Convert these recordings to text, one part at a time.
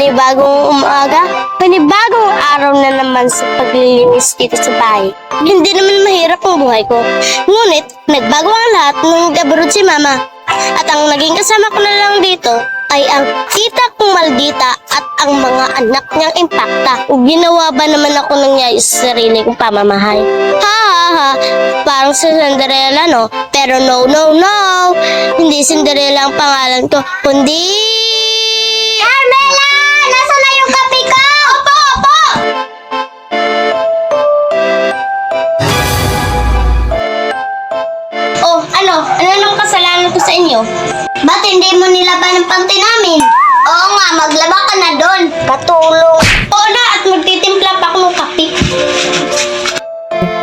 panibagong umaga, panibagong araw na naman sa paglilinis dito sa bahay. Hindi naman mahirap ang buhay ko. Ngunit, nagbago ang lahat nung nag-abroad si Mama. At ang naging kasama ko na lang dito ay ang tita kong Maldita at ang mga anak niyang impakta. Ginawa ba naman ako nangyayos sa sarili kong pamamahay? Ha ha ha, parang sa Cinderella no? Pero no no no, hindi Cinderella ang pangalan ko, kundi... Carmela! Nasaan na yung kape ko? Opo, opo! Oh, ano? Ano nang kasalanan ko sa inyo? Ba't hindi mo nilaban ang panty namin? Oo nga, maglaba ka na doon. Katulong. Oo na, at magtitimpla pa ako ng kape.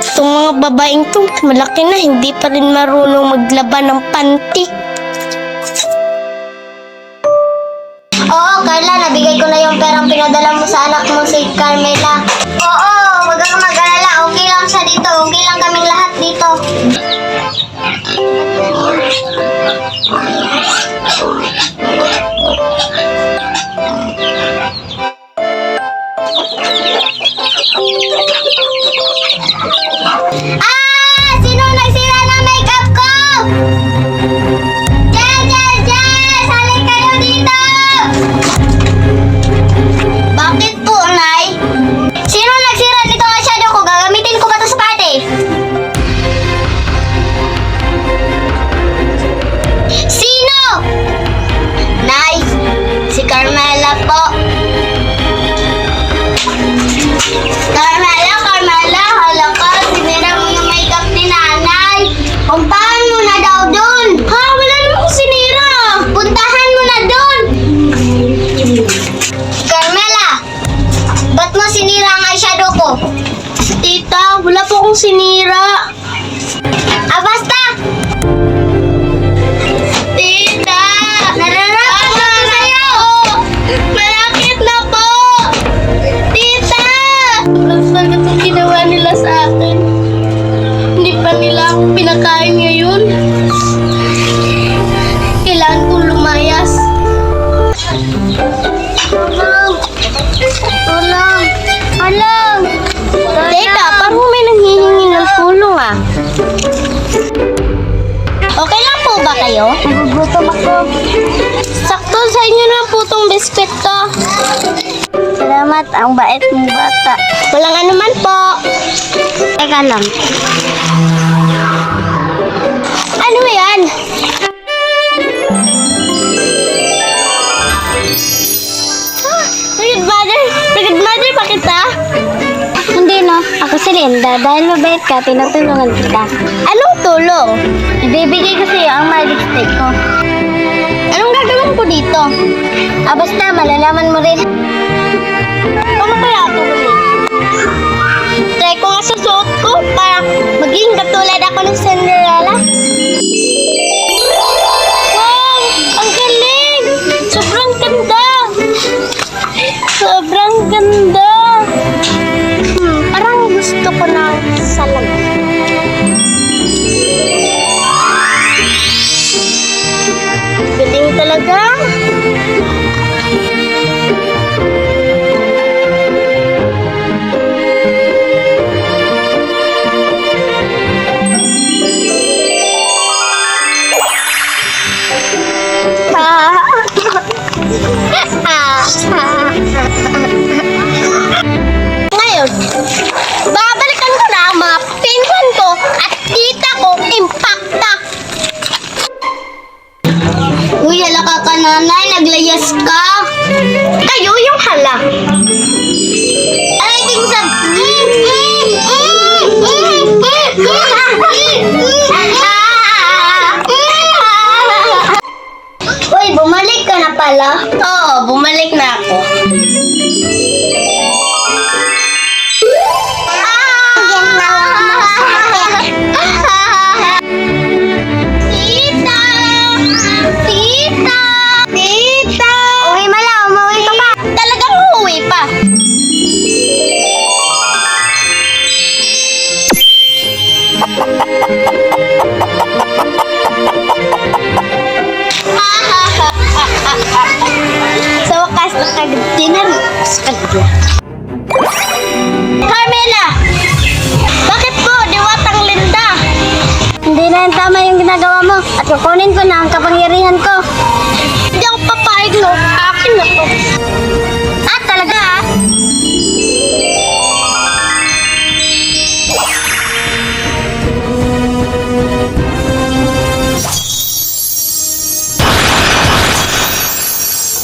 Itong mga babaeng to, malaki na, hindi pa rin marunong maglaba ng panty. Oo, Carla, nabigay ko na yung perang pinadala mo sa anak mo si Carmela. Oo, wag kang mag-alala. Okay lang siya dito. Okay lang kaming lahat dito. Sino nagsira ng makeup ko? Jess! Halika kayo dito! Bakit po, Nay? Sino nagsira nito ang shadow ko? Gagamitin ko ba ito sa party? Sino? Nay, si Carmela po. Carmela, hala ka, sinira mo yung makeup ni Nanay. Puntahan mo na daw dun. Ha, wala naman akong sinira. Puntahan mo na dun. Carmela, ba't mo sinira ang eyeshadow ko? Tita, wala po akong sinira. Basta! Tita! Nararapat na sa'yo! Malakit na po! Tita! Ang sagat ang ginawa nila sa akin. Hindi pa nila ako pinakain ngayon. Kailangan kong lumayas. Tulong! Teka, parang may nanghihingi ng tulong ah. Okay lang po ba kayo? Nagugutom ako. Sakto sa inyo na po tong biskwit ko. Salamat, ang bait mong bata. Walang anuman po. Teka lang. Ano yan? Rigid mother pa kita? Hindi no, ako si Linda. Dahil mabait ka, tinutulungan kita. Anong tulong? Ibibigay ko sa iyo ang my lipstick ko. Anong gagawin ko dito? Basta, malalaman mo rin. Paano kaya ito ulit? Try ko nga sa suot ko para maging katulad ako ng Cinderella. Wow! Ang galing! Sobrang ganda! Sobrang ganda! Parang gusto ko ng salamin. Galing talaga! Ngayon, babalikan ko na ang mga pinsan ko at tita ko impakta. Uy, hala ka nanay, naglayas ka. Kayo yung hala. Ay, tingsan. Uy, bumalik ka na pala. Oo, bumalik na ako. Tita! Uwi mala, umuwi ka pa. Talagang uuwi pa. Nakag-dinner sa kadyo. Carmela! Bakit po diwatang Linda? Hindi na yung tama yung ginagawa mo at kukunin ko na ang kapangyarihan ko. Hindi ako papayag, no? Akin na to. Ah, talaga ah?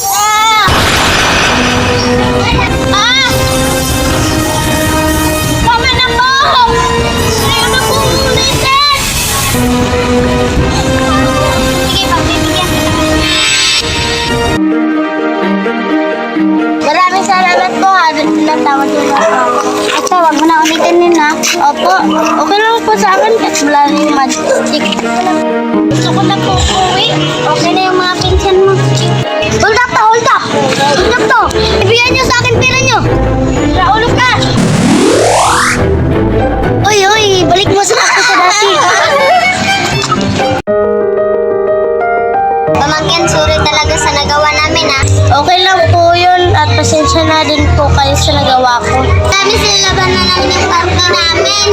Ah! Ah! Tama na po! Ayaw na po ulitin! Sige, pagbibigyan. Maraming salamat po ha. Natawad yung ako. Ito, wag mo na ulitin din ha. Opo, okay lang po sa akin kahit wala na yung magic. Gusto ko na po uwi. Okay na yung mga pinsan mo. Hold up to, hold up! Hold up to! Ibigyan nyo sa akin pera nyo! Raulog ka! Uy, uy! Balik mo sa ako sa dati! Pamangkin, sorry talaga sa nagawa namin ha. Okay lang po yun at pasensya na din po kayo sa nagawa ko. Kami sinilaban na namin yung party namin.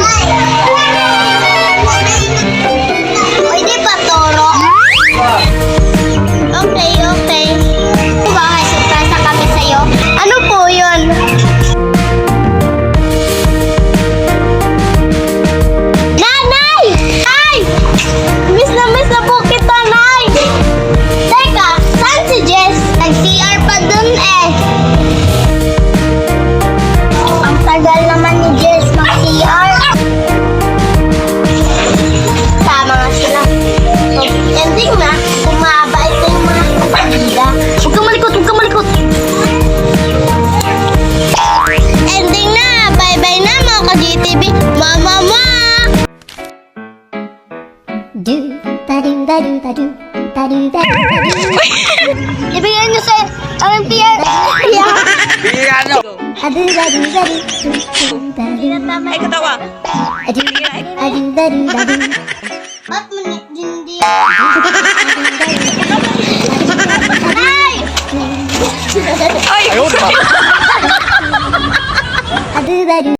Pwede pa, Toro? Okay, okay. Bakit surpresa kami sa'yo? Ano po yun? Nanay! Ay! Miss na po kita, Nay! Teka, saan si Jess? Nag-CR pa dun eh. Ang tagal naman ni Jess mag-CR. Tama nga sila. So, ending na, kumaba ito yung mga kapatida. Huwag kang malikot, huwag kang malikot. Ending na, bye-bye na mga ka-GTV. Mama! Do ba do ba do ba do ba do ba do ba do. Ibigay niyo sa aming PR. Ano? Adu ba do ba do ba do. Ay, katawa. Adu ba do ba do. Ba't mo hindi? Nay! Ay! Adu ba do.